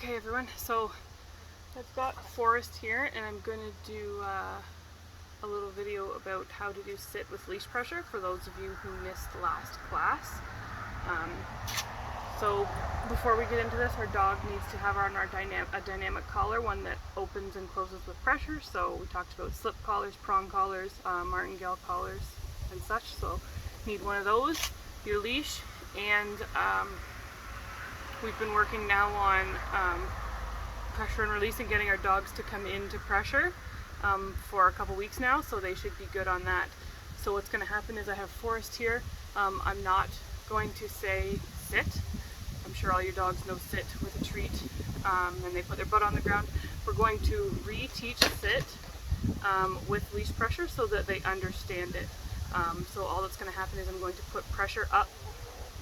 Okay everyone, so I've got Forrest here and I'm going to do a little video about how to do sit with leash pressure for those of you who missed last class. So before we get into this, our dog needs to have on a dynamic collar, one that opens and closes with pressure. So we talked about slip collars, prong collars, martingale collars and such. So need one of those, your leash, and we've been working now on pressure and release and getting our dogs to come into pressure for a couple weeks now, so they should be good on that. So what's going to happen is I have Forrest here. I'm not going to say sit. I'm sure all your dogs know sit with a treat and they put their butt on the ground. We're going to re-teach sit with leash pressure so that they understand it. So all that's going to happen is I'm going to put pressure up,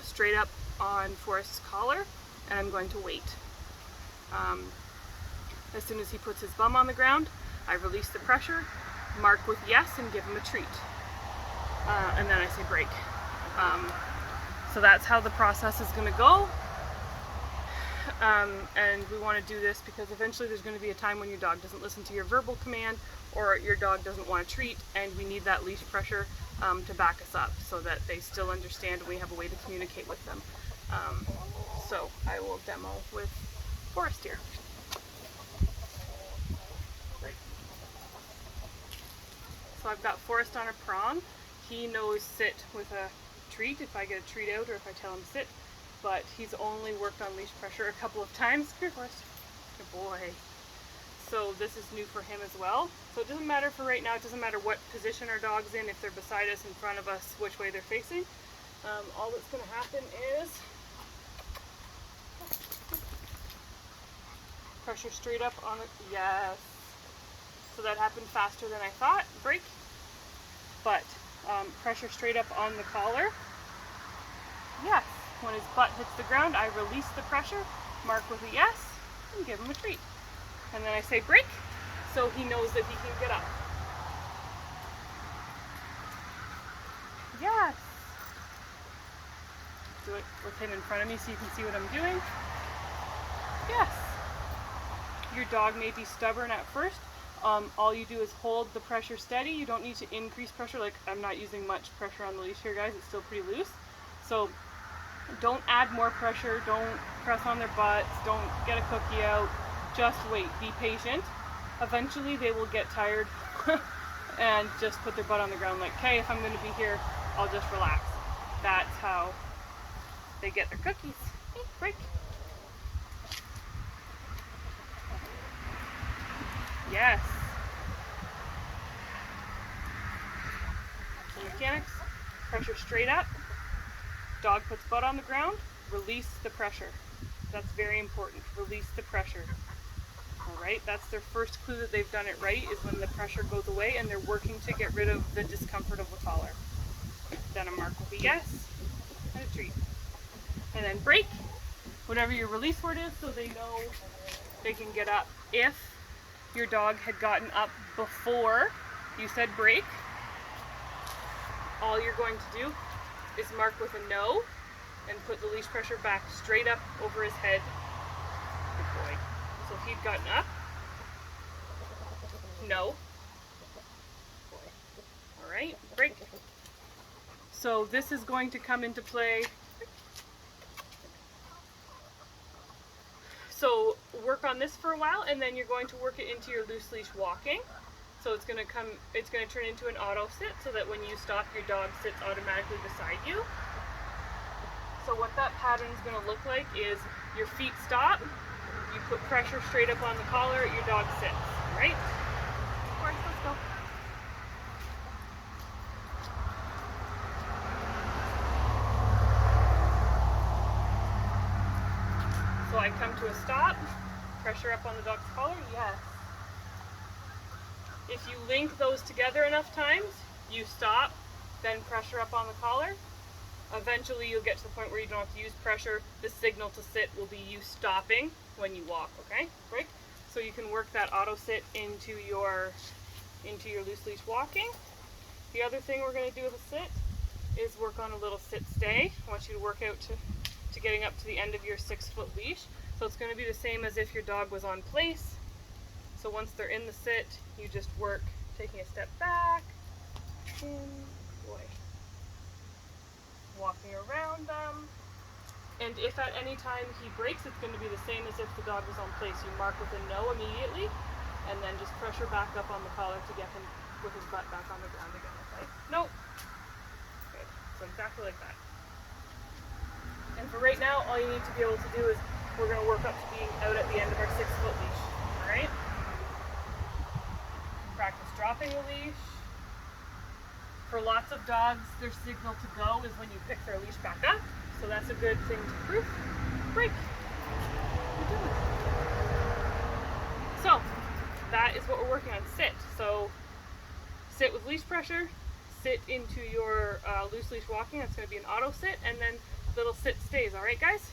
straight up on Forrest's collar, and I'm going to wait. As soon as he puts his bum on the ground, I release the pressure, mark with yes, and give him a treat. And then I say break. So that's how the process is going to go. And we want to do this because eventually there's going to be a time when your dog doesn't listen to your verbal command or your dog doesn't want to treat, and we need that leash pressure to back us up so that they still understand and we have a way to communicate with them. So I will demo with Forrest here. So I've got Forrest on a prong. He knows sit with a treat if I get a treat out or if I tell him sit, but he's only worked on leash pressure a couple of times. Come here, Forrest. Good boy. So this is new for him as well. So it doesn't matter for right now, it doesn't matter what position our dog's in, if they're beside us, in front of us, which way they're facing. All that's going to happen is pressure straight up on it. Yes. So that happened faster than I thought. Break. But pressure straight up on the collar. Yes. When his butt hits the ground, I release the pressure, mark with a yes, and give him a treat. And then I say break, so he knows that he can get up. Yes. Do it with him in front of me so you can see what I'm doing. Yes. Your dog may be stubborn at first. All you do is hold the pressure steady. You don't need to increase pressure. Like, I'm not using much pressure on the leash here, guys. It's still pretty loose. So don't add more pressure. Don't press on their butts. Don't get a cookie out. Just wait. Be patient. Eventually they will get tired and just put their butt on the ground like, okay, if I'm going to be here, I'll just relax. That's how they get their cookies. Hey, break. Yes. So mechanics, pressure straight up, dog puts butt on the ground, release the pressure. That's very important. Release the pressure. Alright, that's their first clue that they've done it right, is when the pressure goes away and they're working to get rid of the discomfort of the collar. Then a mark will be yes, and a treat. And then break, whatever your release word is, so they know they can get up. If your dog had gotten up before you said break, all you're going to do is mark with a no and put the leash pressure back straight up over his head. Good boy. So if he'd gotten up, no. Alright, break. So this is going to come into play. So work on this for a while, and then you're going to work it into your loose leash walking. So it's going to turn into an auto sit, so that when you stop, your dog sits automatically beside you. So what that pattern is going to look like is your feet stop, you put pressure straight up on the collar, your dog sits, right? Of course, let's go. So I come to a stop, pressure up on the dog's collar, yes. If you link those together enough times, you stop, then pressure up on the collar. Eventually you'll get to the point where you don't have to use pressure. The signal to sit will be you stopping when you walk, okay? Break. So you can work that auto sit into your loose leash walking. The other thing we're going to do with a sit is work on a little sit stay. I want you to work out to getting up to the end of your 6-foot leash. So it's going to be the same as if your dog was on place. So once they're in the sit, you just work taking a step back, in, boy, walking around them. And if at any time he breaks, it's going to be the same as if the dog was on place. You mark with a no immediately, and then just pressure back up on the collar to get him with his butt back on the ground again, okay? No. Good. So exactly like that. And for right now, all you need to be able to do is we're going to work up to being out at the end of our 6-foot leash, all right? Practice dropping the leash. For lots of dogs, their signal to go is when you pick their leash back up. So that's a good thing to proof. Break. So that is what we're working on. Sit. So sit with leash pressure. Sit into your loose leash walking. That's going to be an auto sit, and then little sit stays. All right, guys.